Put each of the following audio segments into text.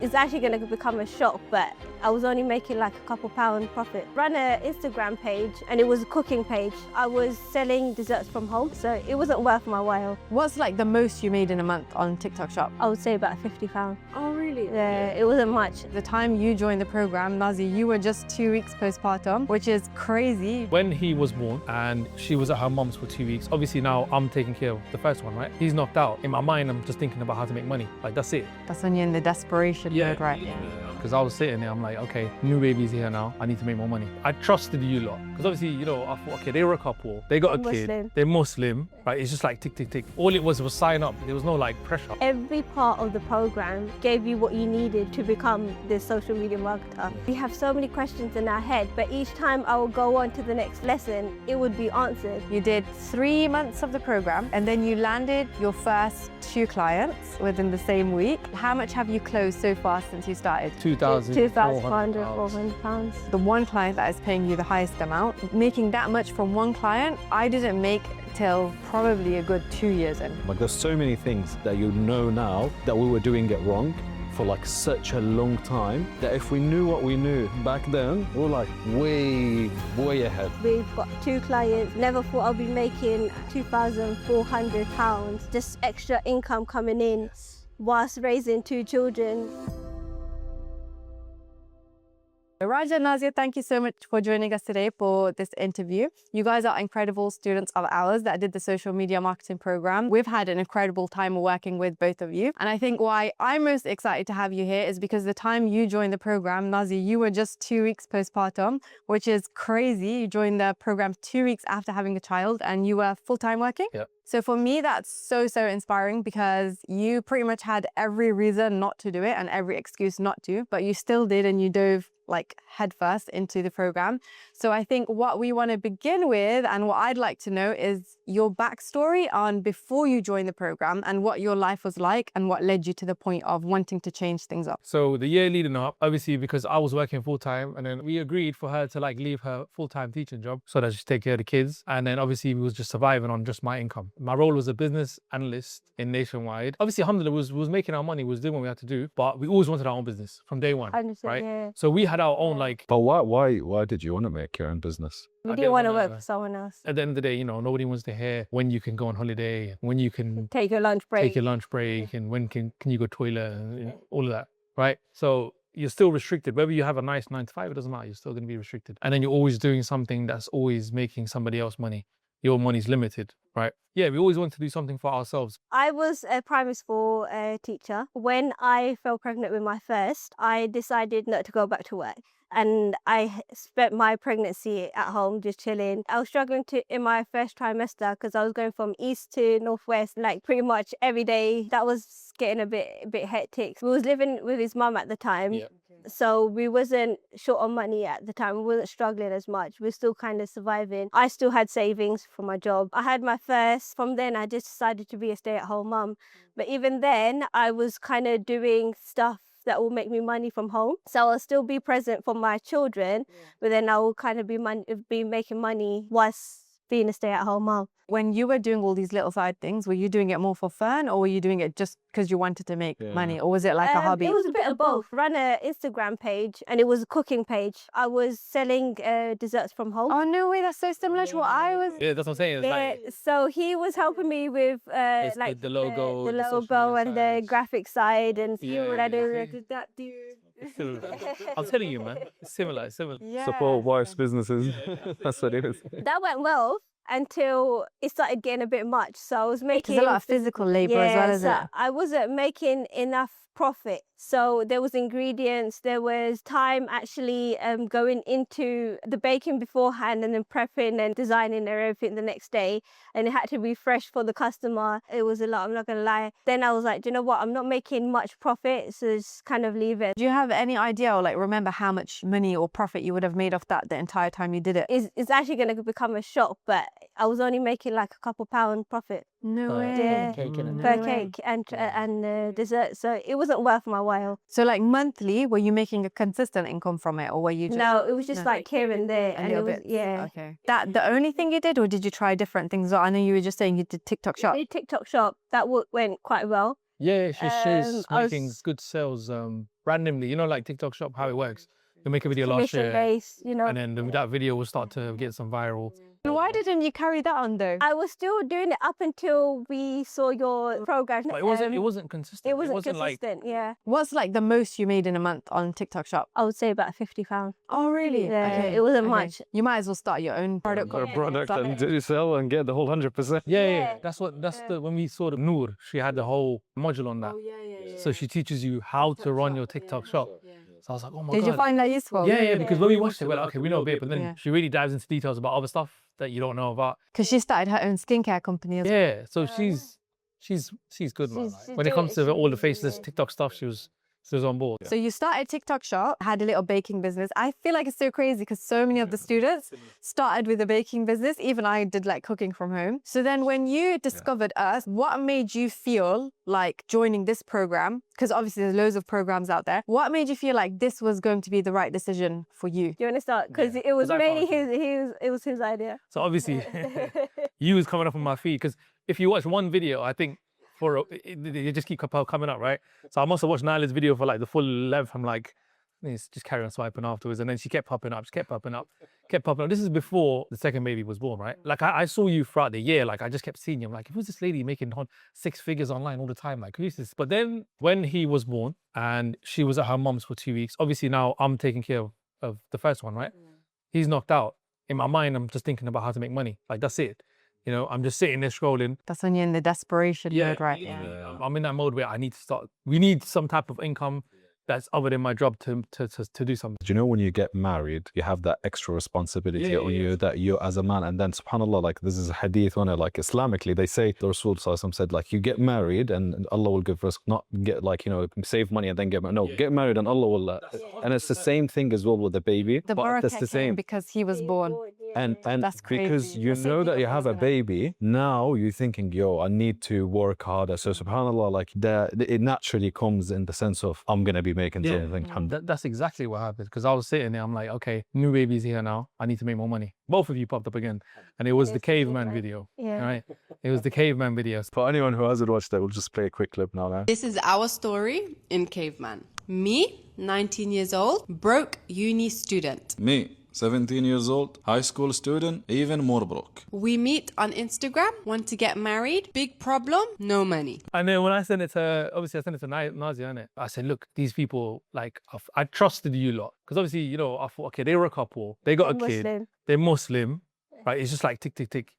It's actually going to become a shop, but I was only making like a couple pound profit. Ran an Instagram page and it was a cooking page. I was selling desserts from home, so it wasn't worth my while. What's like the most you made in a month on TikTok shop? I would say about £50. Oh, really? Yeah, it wasn't much. The time you joined the program, Nazi, you were just 2 weeks postpartum, which is crazy. When he was born and she was at her mum's for 2 weeks, obviously now I'm taking care of the first one, right? He's knocked out. In my mind, I'm just thinking about how to make money. Like, that's it. That's when you're in the desperation mode, right? Because I was sitting there, I'm like, okay, new baby's here now. I need to make more money. I trusted you lot. Because obviously, you know, I thought, okay, they were a couple. They got a kid. They're Muslim, right? It's just like tick, tick, tick. All it was sign up. There was no like pressure. Every part of the program gave you what you needed to become this social media marketer. We have so many questions in our head, but each time I would go on to the next lesson, it would be answered. You did 3 months of the program and then you landed your first 2 clients within the same week. How much have you closed so far since you started? £2,400, £400. The one client that is paying you the highest amount, making that much from one client, I didn't make till probably a good 2 years in. Like, there's so many things that you know now that we were doing it wrong for like such a long time, that if we knew what we knew back then, we were like way ahead. We've got 2 clients. Never thought I'd be making £2,400, just extra income coming in whilst raising 2 children. Raja and Nazia, thank you so much for joining us today for this interview. You guys are incredible students of ours that did the social media marketing program. We've had an incredible time working with both of you. And I think why I'm most excited to have you here is because the time you joined the program, Nazia, you were just 2 weeks postpartum, which is crazy. You joined the program 2 weeks after having a child and you were full-time working? Yep. So for me, that's so inspiring because you pretty much had every reason not to do it and every excuse not to, but you still did and you dove like headfirst into the program. So I think what we want to begin with and what I'd like to know is your backstory on before you joined the program and what your life was like and what led you to the point of wanting to change things up. So the year leading up, obviously because I was working full time and then we agreed for her to like leave her full-time teaching job so that she take care of the kids. And then obviously we was just surviving on just my income. My role was a business analyst in Nationwide. Obviously, alhamdulillah, we was making our money, we was doing what we had to do, but we always wanted our own business from day one, right? Yeah. So we had our own like... But why did you want to make your own business? We didn't want to work for someone else. At the end of the day, you know, nobody wants to hear when you can go on holiday, when you can take your lunch break, and when can you go toilet, and you know, all of that, right? So you're still restricted. Whether you have a nice 9 to 5, it doesn't matter. You're still going to be restricted. And then you're always doing something that's always making somebody else money. Your money's limited, right? Yeah, we always want to do something for ourselves. I was a primary school teacher. When I fell pregnant with my first, I decided not to go back to work. And I spent my pregnancy at home just chilling. I was struggling in my first trimester because I was going from east to northwest, like pretty much every day. That was getting a bit hectic. We was living with his mum at the time. Yeah. So we wasn't short on money at the time. We wasn't struggling as much. We were still kind of surviving. I still had savings for my job. I had my first. From then, I just decided to be a stay-at-home mum. But even then, I was kind of doing stuff that will make me money from home. So I'll still be present for my children, but then I will kind of be making money whilst being a stay-at-home mum. When you were doing all these little side things, were you doing it more for fun or were you doing it just because you wanted to make money, or was it like a hobby? It was a bit of both. I ran an Instagram page and it was a cooking page. I was selling desserts from home. Oh no way, that's so similar to what I was. Yeah, that's what I'm saying. Like... So he was helping me with like the logo, and the graphic side, and what I do. I'm telling you, man, it's similar. Yeah. Support wife's businesses. That's what it is. That went well until it started getting a bit much. So I was making... There's a lot of physical labour as well, isn't it? I wasn't making enough profit. So there was ingredients, there was time actually going into the baking beforehand and then prepping and designing and everything the next day. And it had to be fresh for the customer. It was a lot, I'm not going to lie. Then I was like, do you know what? I'm not making much profit, so just kind of leave it. Do you have any idea or like remember how much money or profit you would have made off that the entire time you did it? It's actually going to become a shop, but I was only making like a couple pound profit. No way. Yeah. Per way. cake and dessert. So it wasn't worth my while. So like monthly, were you making a consistent income from it, or were you just... No, it was just like here and there. A little bit. Yeah. Okay. That the only thing you did, or did you try different things? I know you were just saying you did TikTok shop. I did TikTok shop. That went quite well. Yeah, she's I making was good sales randomly. You know, like TikTok Shop, how it works. You make a video last commission year, based, you know. and then that video will start to get some viral. And why didn't you carry that on though? I was still doing it up until we saw your program. But it wasn't consistent. It wasn't like consistent, yeah. What's like the most you made in a month on TikTok Shop? I would say about £50. Oh, really? Yeah, it wasn't much. You might as well start your own product. Got a product and do sell and get the whole 100%. yeah. That's when we saw the Noor, she had the whole module on that. So she teaches you how to run your TikTok shop. So I was like, oh my God. Did you find that useful? Yeah, because when we watched it, we're like, okay, we know a bit, but then Yeah. she really dives into details about other stuff that you don't know about. Because she started her own skincare company as well. Yeah, so she's good, man. She's When it comes to doing- all the faceless TikTok stuff, she was on board. So you started TikTok Shop, had a little baking business. I feel like it's so crazy because so many of the students started with a baking business. Even I did like cooking from home. So then when you discovered us, what made you feel like joining this program? Because obviously there's loads of programs out there. What made you feel like this was going to be the right decision for you? Do you want to start? Because Yeah. it was 'Cause I mainly found it was his idea. So obviously, you was coming up on my feed because if you watch one video, I think they just keep coming up, right? So I must have watched Nyla's video for like the full length. I'm like, just carry on swiping afterwards, and then she kept popping up. This is before the second baby was born, right? Like I saw you throughout the year. Like I just kept seeing you. I'm like, who's this lady making 6 figures online all the time? Like who's this? But then when he was born and she was at her mom's for 2 weeks, obviously now I'm taking care of the first one, right? He's knocked out. In my mind, I'm just thinking about how to make money. Like that's it. You know, I'm just sitting there scrolling. That's when you're in the desperation mode, right? I'm in that mode where I need to start. We need some type of income that's other than my job to do something. Do you know when you get married, you have that extra responsibility on you that you as a man, and then subhanAllah, like this is a hadith on it, like Islamically, they say, the Rasul said, like you get married and Allah will give risk, not get like, you know, save money and then get married. No, get married and Allah will, and it's the same thing as well with the baby, The but barakah that's the came same. because he was born. And That's because crazy. you The same know thing that with you have a husband. baby, now you're thinking, yo, I need to work harder. So subhanAllah, like it naturally comes in the sense of, I'm going to be making something. That's exactly what happened. Because I was sitting there, I'm like, okay, new baby's here now. I need to make more money. Both of you popped up again. And it was the caveman video, Yeah. right? It was the caveman video. For anyone who hasn't watched that, we'll just play a quick clip now. This is our story in Caveman. Me, 19 years old, broke uni student. Me, 17 years old, high school student, even more broke. We meet on Instagram, want to get married. Big problem, no money. And then when I sent it to, obviously I sent it to Nazia, innit? I said, look, these people, like, I trusted you lot. Because obviously, you know, I thought, okay, they were a couple. They got a kid. Muslim. They're Muslim, right? It's just like tick, tick, tick,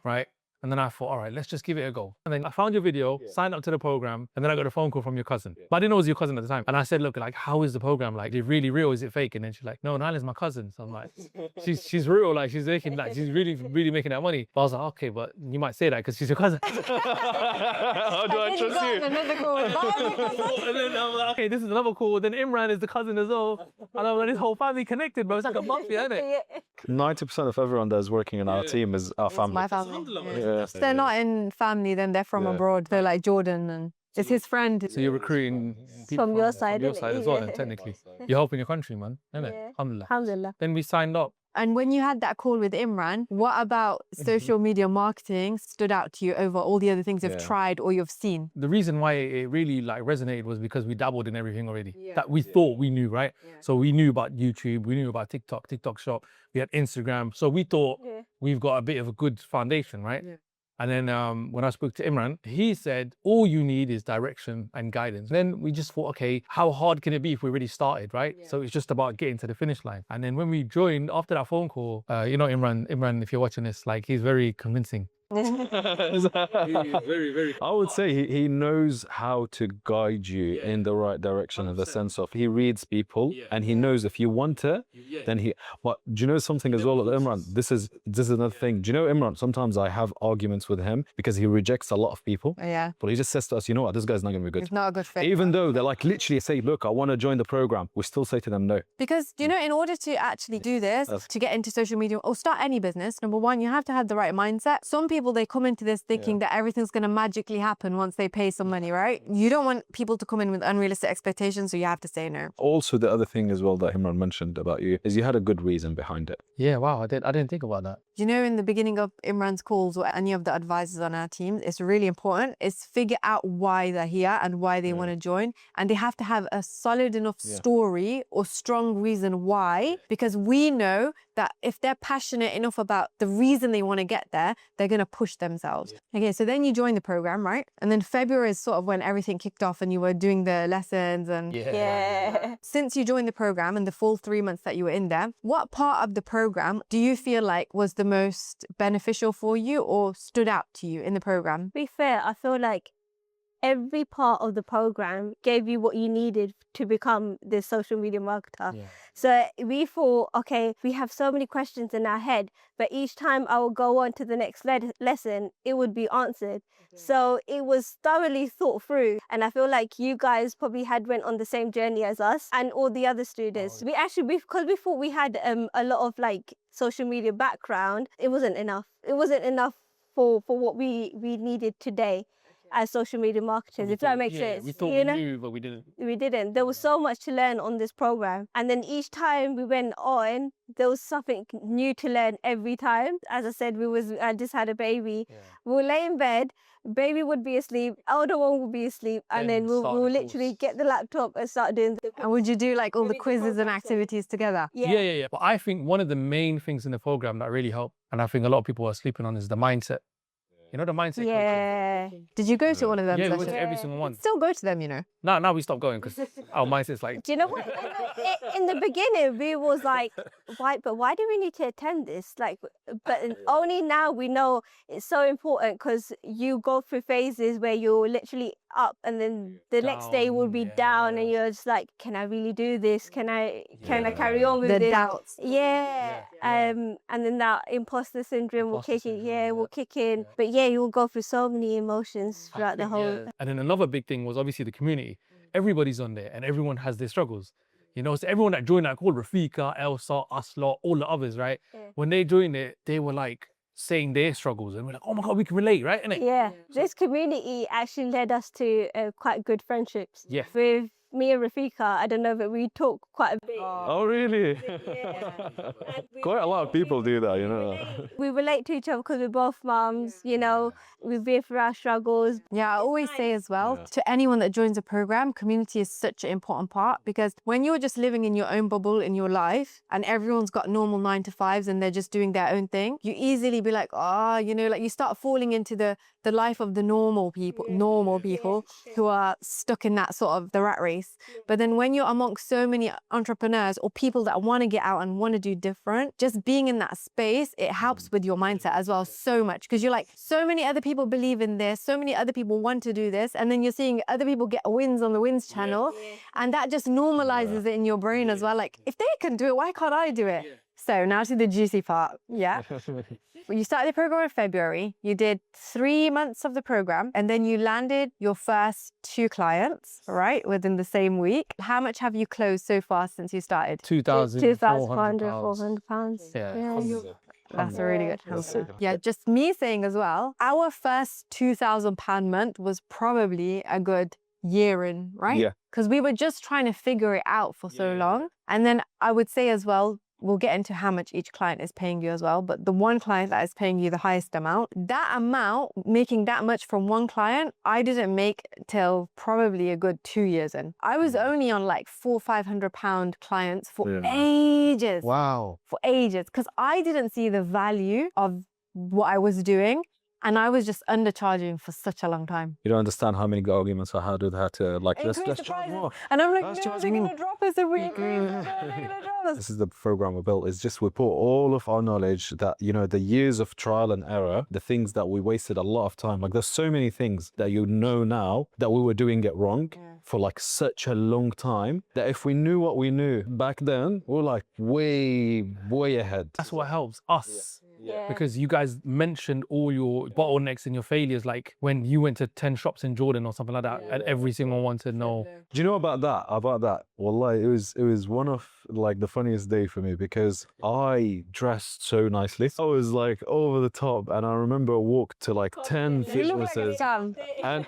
right? And then I thought, all right, let's just give it a go. And then I found your video, signed up to the program, and then I got a phone call from your cousin. But I didn't know it was your cousin at the time. And I said, look, like, how is the program? Like, is it really real? Is it fake? And then she's like, no, Nyla's my cousin. So I'm like, she's real. Like, she's making, like, she's really making that money. But I was like, okay, but you might say that because she's your cousin. How do I trust you? Another call. And then I'm like, okay, this is another call. Then Imran is the cousin as well. And I'm like, this whole family connected, bro. It's like a mafia, isn't it? 90% of everyone that is working in our team is our family. My family. Yeah. If they're not in family, then they're from abroad. They're like Jordan and it's his friend. So you're recruiting people From your side, from your innit? side as well, Yeah. then, technically. You're helping your country, man, isn't it? Yeah. Alhamdulillah. Alhamdulillah. Then we signed up. And when you had that call with Imran, what about social media marketing stood out to you over all the other things you've tried or you've seen? The reason why it really like resonated was because we dabbled in everything already that we thought we knew, right? So we knew about YouTube, we knew about TikTok Shop, we had Instagram. So we thought we've got a bit of a good foundation, right? And then when I spoke to Imran, he said, all you need is direction and guidance. Then we just thought, okay, how hard can it be if we already started, right? So it's just about getting to the finish line. And then when we joined, after that phone call, you know, Imran, if you're watching this, like, he's very convincing. I would say he knows how to guide you in the right direction in the sense of he reads people and he knows if you want it, then he. But do you know something as well with Imran? This is another thing. Do you know Imran? Sometimes I have arguments with him because he rejects a lot of people. Yeah. But he just says to us, you know what, this guy's not going to be good. It's not a good fit. Even though they're like literally say, look, I want to join the program, we still say to them no. Because, you know, in order to actually do this, to get into social media or start any business, number one, you have to have the right mindset. Some people people, they come into this thinking that everything's going to magically happen once they pay some money, right? You don't want people to come in with unrealistic expectations, so you have to say no. Also, the other thing as well that Himran mentioned about you is you had a good reason behind it. Yeah, wow, I didn't think about that. You know, in the beginning of Imran's calls or any of the advisors on our team, it's really important is figure out why they're here and why they want to join. And they have to have a solid enough story or strong reason why, because we know that if they're passionate enough about the reason they want to get there, they're going to push themselves. Okay, so then you join the program, right? And then February is sort of when everything kicked off and you were doing the lessons and Yeah. since you joined the program and the full 3 months that you were in there, what part of the program do you feel like was the most beneficial for you or stood out to you in the program? To be fair, I feel like every part of the program gave you what you needed to become this social media marketer. Yeah. So we thought, okay, we have so many questions in our head, but each time I would go on to the next lesson, it would be answered. So it was thoroughly thought through. And I feel like you guys probably went on the same journey as us and all the other students. We actually, because we thought we had a lot of like social media background, it wasn't enough. It wasn't enough for what we needed today as social media marketers, if that makes sense. We thought we knew, but we didn't. We didn't. There was so much to learn on this program. And then each time we went on, there was something new to learn every time. As I said, I just had a baby. We would lay in bed, baby would be asleep, elder one would be asleep, and then we'll literally get the laptop and start doing the... And would you do like all the quizzes and activities together? Yeah. But I think one of the main things in the program that really helped, and I think a lot of people are sleeping on, is the mindset. You know, the mindset coaching? Did you go to one of them? Yeah, we sessions? went to every single one. Still go to them, you know. Now we stopped going because our mindset's like... Do you know what? In the beginning, we was like, why do we need to attend this? Like, but only now we know it's so important because you go through phases where you're literally up and then the next day will be down and you're just like, can I really do this? Can I carry on with The this? doubts. And then that imposter syndrome will kick in. But yeah, you'll go through so many emotions throughout the whole... And then another big thing was obviously the community. Everybody's on there and everyone has their struggles. You know, so everyone that joined that call, Rafika, Elsa, Asla, all the others, right? When they joined it, they were like saying their struggles and we're like, oh my God, we can relate, right? Innit? Yeah, this community actually led us to quite good friendships. Yeah. With me and Rafika, I don't know, but we talk quite a bit. Oh, really? Quite a lot of people do that, you know. We relate to each other because we're both mums, you know, we've been through our struggles. Yeah, I always say as well, to anyone that joins a program, community is such an important part because when you're just living in your own bubble in your life and everyone's got normal 9-to-5s and they're just doing their own thing, you easily be like, you know, like you start falling into the life of the normal people who are stuck in that sort of the rat race. But then when you're amongst so many entrepreneurs or people that want to get out and want to do different, just being in that space, it helps with your mindset as well so much because you're like, so many other people believe in this, so many other people want to do this, and then you're seeing other people get wins on the Wins channel, and that just normalizes it in your brain as well. Like, if they can do it, why can't I do it? So now to the juicy part. Yeah. You started the program in February, you did 3 months of the program, and then you landed your first 2 clients, right, within the same week. How much have you closed so far since you started? £2,400. Yeah. That's a really good answer. Yeah, just me saying as well, our first £2,000 month was probably a good year in, right? Yeah. Because we were just trying to figure it out for so long. And then I would say as well, we'll get into how much each client is paying you as well. But the one client that is paying you the highest amount, making that much from one client, I didn't make till probably a good 2 years in. I was only on like £400-500 clients for ages. Wow. For ages. Because I didn't see the value of what I was doing. And I was just undercharging for such a long time. You don't understand how many arguments I had with her to like, let's charge more. And I'm like, Let's no, charge they're more. going to drop us if we agree. They're going to drop us. This is the program we built. It's just we put all of our knowledge that, you know, the years of trial and error, the things that we wasted a lot of time. Like there's so many things that you know now that we were doing it wrong for like such a long time that if we knew what we knew back then, we were like way ahead. That's what helps us Yeah. because you guys mentioned all your bottlenecks and your failures, like when you went to 10 shops in Jordan or something like that, and every single one said no. Do you know about that? Wallahi, it was one of like the funniest day for me because I dressed so nicely. I was like over the top, and I remember I walked to like 10 You look like a fitnesses, scam. and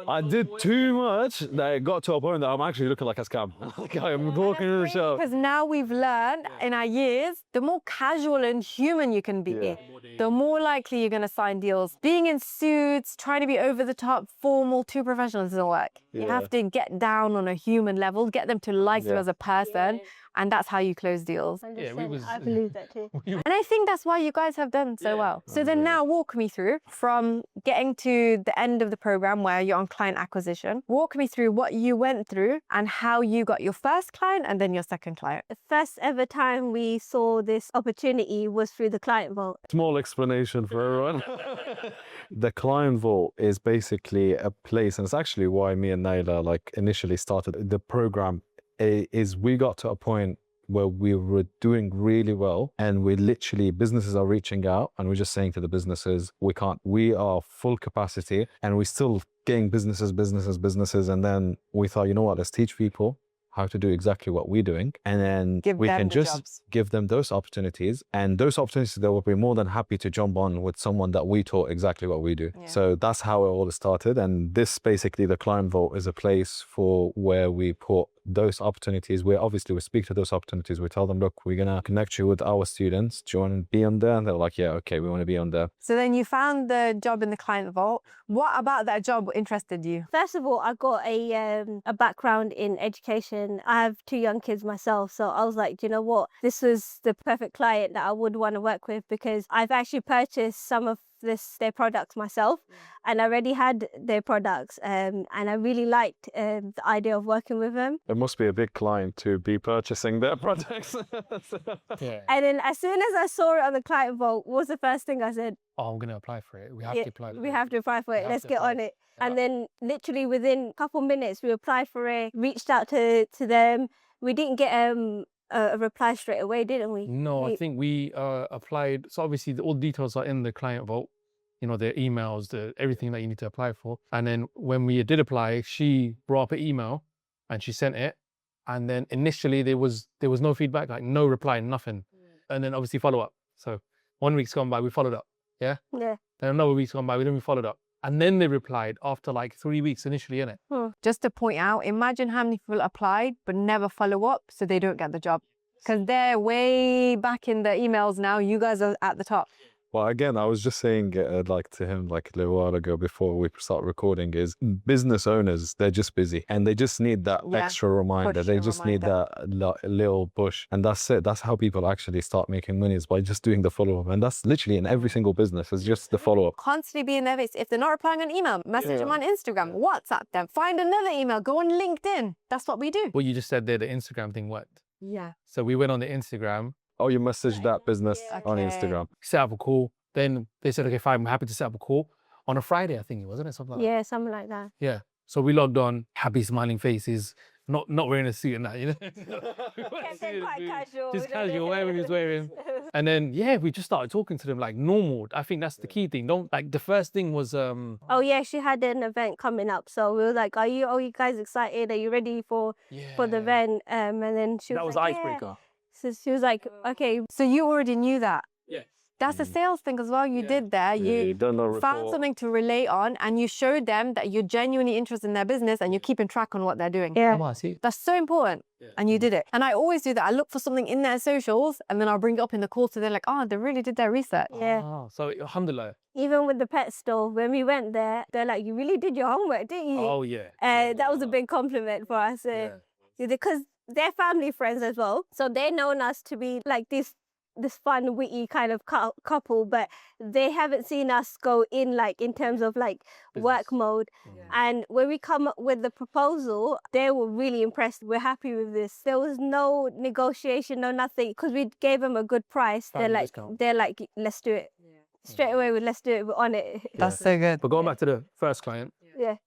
I did too much that it got to a point that I'm actually looking like a scam. Like I'm walking in the shop. Because now we've learned in our years, the more casual and human you can be, the more likely you're going to sign deals. Being in suits, trying to be over the top, formal, too professional doesn't work. You have to get down on a human level, get them to like you as a person, and that's how you close deals. Yeah, we was. I believe that too. And I think that's why you guys have done so well. So then now walk me through from getting to the end of the program where you're on client acquisition. Walk me through what you went through and how you got your first client and then your second client. The first ever time we saw this opportunity was through the client vault. Small explanation for everyone. The client vault is basically a place, and it's actually why me and Naila like initially started the program. Is we got to a point where we were doing really well, and we literally businesses are reaching out, and we're just saying to the businesses, we are full capacity, and we're still getting businesses, and then we thought, you know what, let's teach people how to do exactly what we're doing, and then we can just give them those opportunities, and those opportunities they will be more than happy to jump on with someone that we taught exactly what we do. So that's how it all started, and this basically the client vault is a place for where we put those opportunities. We speak to those opportunities. We tell them, look, we're gonna connect you with our students. Do you want to be on there? And they're like, yeah, okay, we want to be on there. So then you found the job in the client vault. What about that job interested you? First of all, I got a background in education. I have 2 young kids myself, so I was like, do you know what? This was the perfect client that I would want to work with because I've actually purchased some of their products myself, and I already had their products, and I really liked the idea of working with them. It must be a big client to be purchasing their products. And then as soon as I saw it on the client vault, what was the first thing I said? Oh, I'm gonna apply for it. We have to apply for it. We have to apply for it. Let's get on it. And then literally within a couple minutes, we applied for it, reached out to them. We didn't get a reply straight away, didn't we? No, I think we applied. So obviously all the details are in the client vault, you know, their emails, everything that you need to apply for. And then when we did apply, she brought up an email and she sent it. And then initially there was no feedback, like no reply, nothing. And then obviously follow up. So 1 week's gone by, we followed up. Yeah. Then another week's gone by, we followed up. And then they replied after like 3 weeks initially, innit? Just to point out, imagine how many people applied but never follow up, so they don't get the job. Because they're way back in the emails now. You guys are at the top. Well, again, I was just saying like to him like a little while ago before we start recording is business owners, they're just busy and they just need that extra reminder. They just need that little push. And that's it. That's how people actually start making money is by just doing the follow-up. And that's literally in every single business is just the follow-up. Constantly be in their face. If they're not replying on email, message them on Instagram, WhatsApp them, find another email, go on LinkedIn. That's what we do. What you just said there, the Instagram thing worked. Yeah. So we went on the Instagram. Oh, you messaged that business on Instagram. Set up a call. Then they said, okay, fine, I'm happy to set up a call on a Friday, I think, wasn't it? Something like that. Yeah, something like that. Yeah. So we logged on, happy, smiling faces, not wearing a suit and that, you know? Quite casual. Just casual, whatever he was wearing. And then, yeah, we just started talking to them like normal. I think that's the key thing. The first thing was... Oh, yeah, she had an event coming up. So we were like, are you guys excited? Are you ready for the event? And then she was that was like, icebreaker. So she was like, okay. So you already knew that? Yeah. That's a sales thing as well. You did there. You found something to relate on and you showed them that you're genuinely interested in their business and you're keeping track on what they're doing. Yeah. Oh, I see. That's so important. And you did it. And I always do that. I look for something in their socials and then I'll bring it up in the call so they're like, oh, they really did their research. Yeah. Oh, so alhamdulillah. Even with the pet store, when we went there, they're like, you really did your homework, didn't you? Oh, yeah. That was a big compliment for us. Because they're family friends as well. So they've known us to be like this fun, witty kind of couple, but they haven't seen us go in like in terms of like work mode. And when we come up with the proposal, they were really impressed. We're happy with this. There was no negotiation, no nothing, because we gave them a good price. They're like, let's do it. Straight away, let's do it. We're on it. That's so good. But going back to the first client,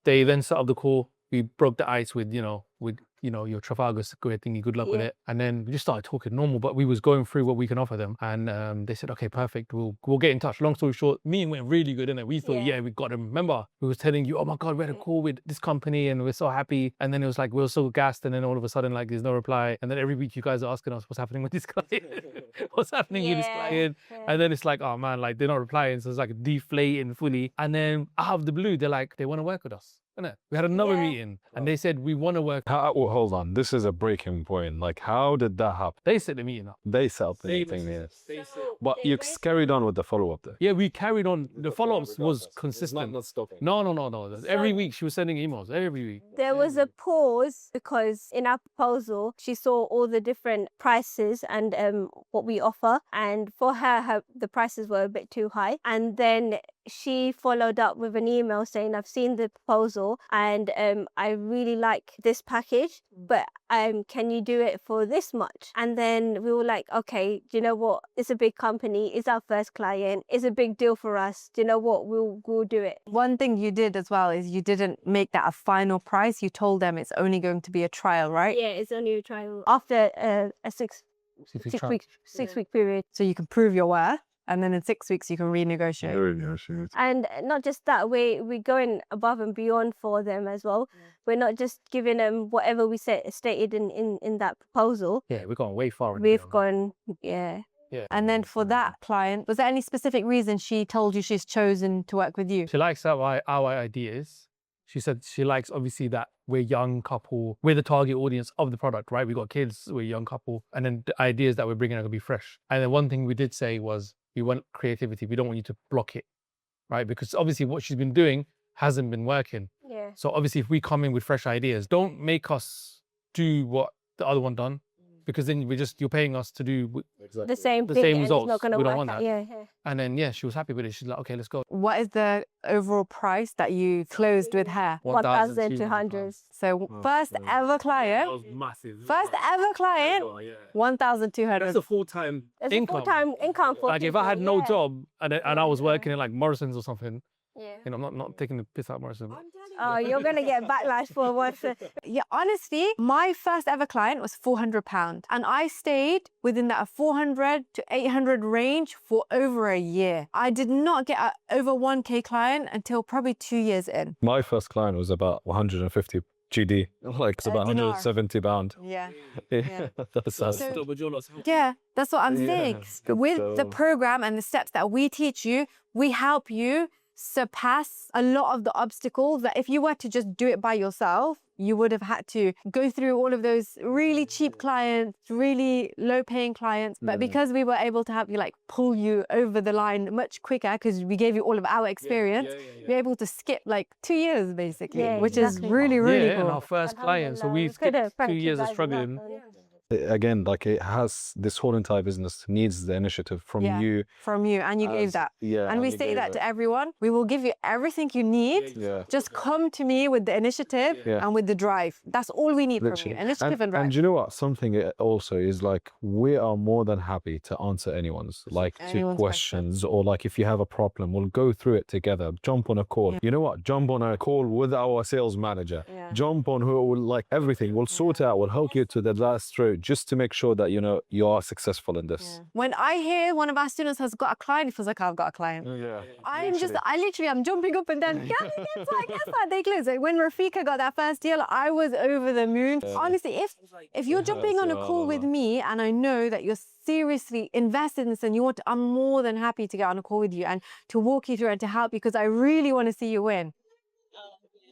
they then set up the call. We broke the ice with, with your Trafalgar Square thingy, good luck with Yeah. it. And then we just started talking normal, but we was going through what we can offer them. And they said, okay, perfect. We'll get in touch. Long story short, meeting went really good, innit? We thought, yeah, we got them. Remember, we was telling you, oh my God, we had a call with this company and we're so happy. And then it was like, we were so gassed. And then all of a sudden, like, there's no reply. And then every week you guys are asking us what's happening with this client. What's happening with this client? And then it's like, oh man, like they're not replying. So it's like deflating fully. And then out of the blue, they're like, they want to work with us. Innit? We had another meeting and they said, we want to work. Well, hold on. This is a breaking point. Like, how did that happen? They set the meeting up. They set the meeting, yes. But you carried on with the follow-up there. Yeah, we carried on. The follow-ups was consistent. Not stopping. No. Every week she was sending emails. Every week. There was a pause because in our proposal, she saw all the different prices and what we offer. And for her, the prices were a bit too high. And then she followed up with an email saying, I've seen the proposal and I really like this package, but can you do it for this much? And then we were like, okay, do you know what? It's a big company. It's our first client. It's a big deal for us. Do you know what? We'll do it. One thing you did as well is you didn't make that a final price. You told them it's only going to be a trial, right? Yeah, it's only a trial after a six week period. So you can prove your worth. And then in 6 weeks, you can renegotiate. And not just that, we're going above and beyond for them as well. We're not just giving them whatever we stated in that proposal. Yeah, we've gone way far. We've gone, yeah. And then for that client, was there any specific reason she told you she's chosen to work with you? She likes our ideas. She said she likes, obviously, that we're a young couple. We're the target audience of the product, right? We got kids, we're a young couple. And then the ideas that we're bringing are going to be fresh. And then one thing we did say was, we want creativity. We don't want you to block it, right? Because obviously what she's been doing hasn't been working. Yeah. So obviously if we come in with fresh ideas, don't make us do what the other one done, because then you're paying us to do the same the thing. same and results. It's not gonna We don't work want out. that. Yeah. And then, she was happy with it. She's like, okay, let's go. What is the overall price that you closed with her? 1,200. So first ever client. That was massive. First ever client, Oh, yeah. 1,200. That's a full-time It's income. a full-time income for Like if I people, had no yeah. job and I was working in like Morrison's or something, Yeah. I'm not taking the piss out of Morrison. Oh, you're gonna get backlash for what? Yeah, honestly, my first ever client was £400. And I stayed within that 400 to 800 range for over a year. I did not get an over 1K client until probably 2 years in. My first client was about 150 GD. Like, it's about dinar. 170 pound. Yeah. Yeah. That's what I'm saying. With the program and the steps that we teach you, we help you surpass a lot of the obstacles that if you were to just do it by yourself, you would have had to go through all of those really cheap clients, really low paying clients. But because we were able to help you like pull you over the line much quicker because we gave you all of our experience, we're able to skip like 2 years basically, Yeah, which exactly. is really, really And cool. our first client. So we Alhamdulillah, skipped 2 we years of could've struggling. banked it up. Again, like it has, this whole entire business needs the initiative from you. From you, and you gave that. Yeah. And we you say gave that it. to everyone. We will give you everything you need. Yeah. Just come to me with the initiative and with the drive. That's all we need Literally. from you. Initiative and drive. And you know what? Something also is like, we are more than happy to answer anyone's questions, or like if you have a problem, we'll go through it together. Jump on a call. You know what? Jump on a call with our sales manager. Jump on who will like everything. We'll sort it out. We'll help you to the last through, just to make sure that you are successful in this. When I hear one of our students has got a client, it feels like I've got a client. Yeah. I'm jumping up and down. Guess what? They close. Like when Rafika got that first deal, I was over the moon. Honestly, if you're jumping on a call with me and I know that you're seriously invested in this and I'm more than happy to get on a call with you and to walk you through and to help you because I really want to see you win.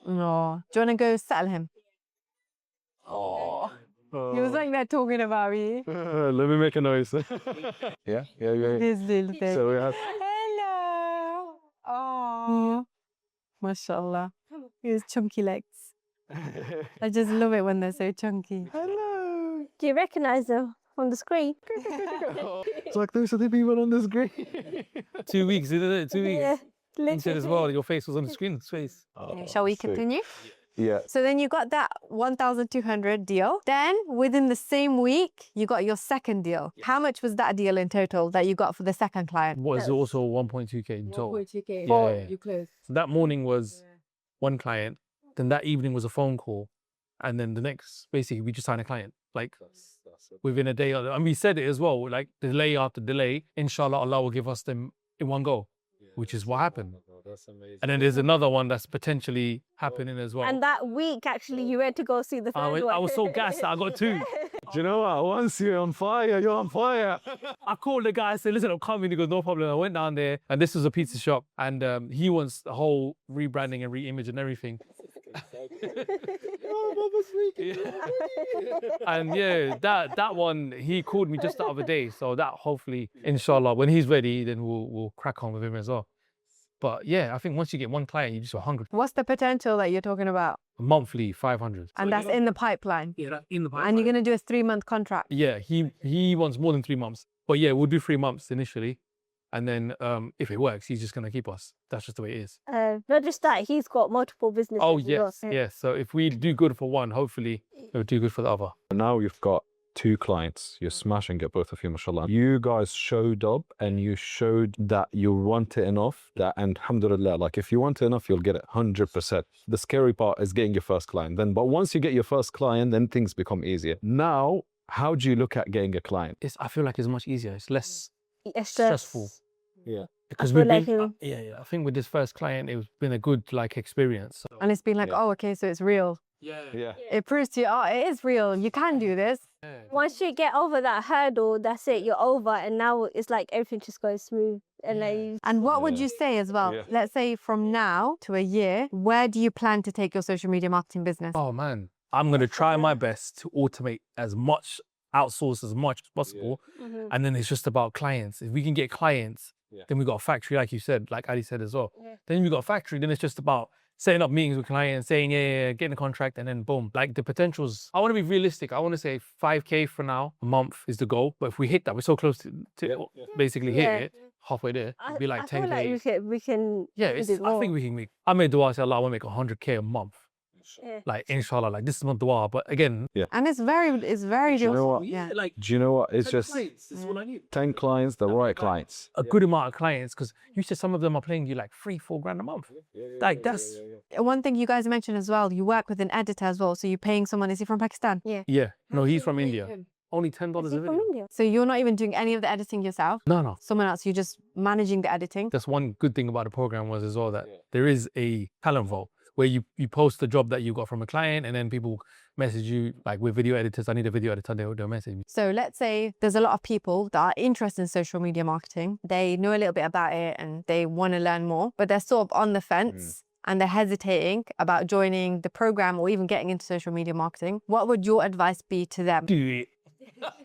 No. Do you want to go settle him? Oh. He was like that talking about me. Let me make a noise. yeah. His little thing. So we have. Hello. Oh. MashaAllah. His chunky legs. I just love it when they're so chunky. Hello. Do you recognise them from the screen? It's like those are the people on the screen. 2 weeks, isn't it? 2 weeks. Yeah, You said as well, your face was on the screen. Face. Shall we continue? Yeah. So then you got that 1,200 deal. Then within the same week, you got your second deal. How much was that deal in total that you got for the second client? Was also 1.2K in total. 1.2K. Yeah. You closed. So that morning was one client. Then that evening was a phone call. And then the next, basically, we just sign a client. Like within a day. And we said it as well, like delay after delay, inshallah, Allah will give us them in one go, which is what happened. And then there's another one that's potentially happening as well. And that week, actually, you went to go see the third one. I was so gassed that I got two. Do you know what? Once you're on fire, you're on fire. I called the guy, I said, listen, I'm coming. He goes, no problem. I went down there, and this was a pizza shop, and he wants the whole rebranding and re-image and everything. And yeah, that one, he called me just the other day. So that hopefully, inshallah, when he's ready, then we'll crack on with him as well. But yeah, I think once you get one client, you just are hungry. What's the potential that you're talking about? Monthly, 500. And that's in the pipeline. Yeah, that's in the pipeline. And you're going to do a 3-month contract. Yeah, he wants more than 3 months. But yeah, we'll do 3 months initially. And then if it works, he's just going to keep us. That's just the way it is. Not just that, he's got multiple businesses. Oh, as yes, well. yes. So if we do good for one, hopefully we'll do good for the other. Now you've got 2 clients. You're smashing it, both of you, mashallah. You guys showed up and you showed that you want it enough. That, and alhamdulillah, like if you want it enough, you'll get it 100%. The scary part is getting your first client. But once you get your first client, then things become easier. Now, how do you look at getting a client? I feel like it's much easier. It's less It's stressful. Yeah. Because feel we've like been, he'll- yeah. I think with this first client, it's been a good like experience. So. And it's been like, Yeah. oh, okay, so it's real. Yeah. It proves to you, oh, it is real. You can do this. Once you get over that hurdle, that's it, you're over. And now it's like everything just goes smooth. And like, And what would Yeah. you say as well? Yeah. Let's say from now to a year, where do you plan to take your social media marketing business? Oh man, I'm gonna try my best to automate as much, outsource as much as possible, Mhm. and then it's just about clients. If we can get clients, Yeah. then we got a factory, like you said, like Ali said as well. Yeah. Then we got a factory. Then it's just about setting up meetings with clients, saying yeah, getting a contract, and then boom. Like the potentials. I want to be realistic. I want to say 5K for now, a month is the goal. But if we hit that, we're so close to basically hit Yeah. it. Halfway there, it'd be like I 10K. feel like we can Yeah, do it's, it I think more. we can make. I made dua, say Allah, I want to make 100K a month. Yeah. Like inshallah, like this is my dua. But again, And it's very Do you know what? Yeah. like Do you know what? It's 10 just clients, this is what I need. 10 clients, the right clients. A good amount of clients, because you said some of them are paying you like 3-4 grand a month. Like that's One thing you guys mentioned as well, you work with an editor as well. So you're paying someone, is he from Pakistan? yeah. No, he's from India. Only $10 Is a he from video. India? So you're not even doing any of the editing yourself? No. Someone else, you're just managing the editing? That's one good thing about the program was as well that there is a talent vault where you post the job that you got from a client, and then people message you like with video editors. I need a video editor. They'll message me. So let's say there's a lot of people that are interested in social media marketing. They know a little bit about it and they want to learn more, but they're sort of on the fence and they're hesitating about joining the program or even getting into social media marketing. What would your advice be to them? Do it.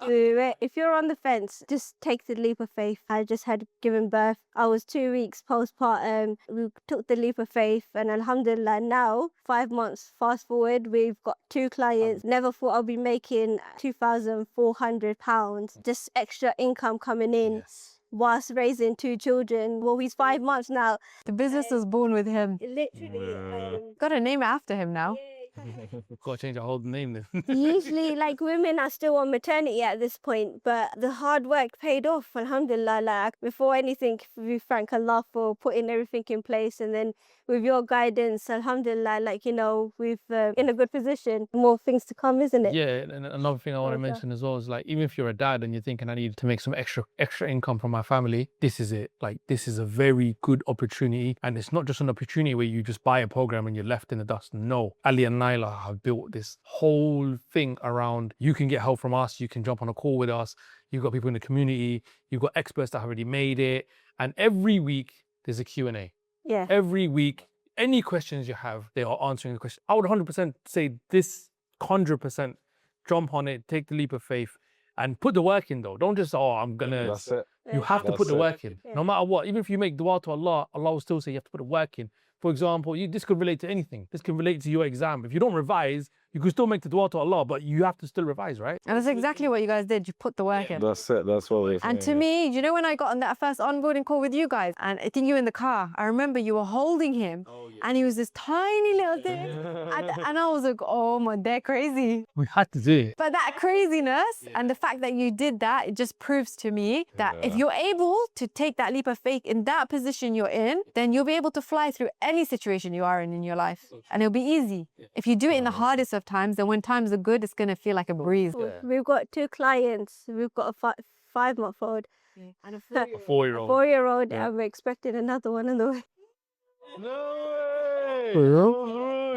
Do it. If you're on the fence, just take the leap of faith. I just had given birth. I was 2 weeks postpartum. We took the leap of faith, and alhamdulillah, now 5 months fast forward, we've got 2 clients. Never thought I'd be making £2,400. Just extra income coming in. Whilst raising 2 children. Well, he's 5 months now. The business was born with him. Literally. Got to name it after him now. Got to change our whole name then. Usually, like, women are still on maternity at this point, but the hard work paid off, alhamdulillah. Like, before anything, we thank Allah for putting everything in place, and then with your guidance, alhamdulillah, like, you know, we've in a good position. More things to come, isn't it? Yeah, and another thing I want to Okay. mention as well is like, even if you're a dad and you're thinking I need to make some extra income from my family, this is it. Like, this is a very good opportunity, and it's not just an opportunity where you just buy a program and you're left in the dust. No, Ali and Naila have built this whole thing around. You can get help from us. You can jump on a call with us. You've got people in the community. You've got experts that have already made it, and every week there's a Q&A. Yeah. Every week, any questions you have, they are answering the question. I would 100% say this, 100%, jump on it, take the leap of faith, and put the work in though. Don't just, oh, I'm gonna. That's it. You have to put That's the it. work in. Yeah. No matter what, even if you make dua to Allah, Allah will still say you have to put the work in. For example, this could relate to anything. This can relate to your exam. If you don't revise, you can still make the dua to Allah, but you have to still revise, right? And that's exactly what you guys did. You put the work in. That's it. That's what we're And to me, you know, when I got on that first onboarding call with you guys, and I think you were in the car, I remember you were holding him, and he was this tiny little thing, and I was like, oh my, they're crazy. We had to do it. But that craziness and the fact that you did that, it just proves to me that if you're able to take that leap of faith in that position you're in, then you'll be able to fly through any situation you are in your life, and it'll be easy. If you do it in the hardest of of times, and when times are good, it's going to feel like a breeze. We've got 2 clients. We've got a 5-month-old And a A 4-year-old. 4-year-old, Yeah. and we're expecting another one on the way.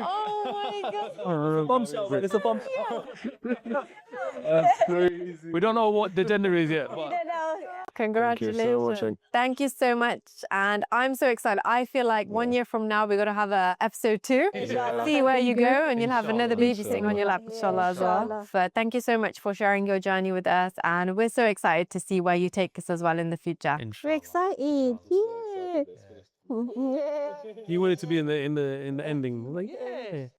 Oh my God. Bombshell, it's a bomb. That's crazy. We don't know what the gender is yet, but Congratulations. Thank you so much. And I'm so excited. I feel like 1 year from now, we're going to have a episode 2. See where you go, and you'll have another baby sitting on your lap, inshallah, as well. Inshallah. But thank you so much for sharing your journey with us. And we're so excited to see where you take us as well in the future. We're excited. Yeah. you wanted to be in the ending. Like, yeah.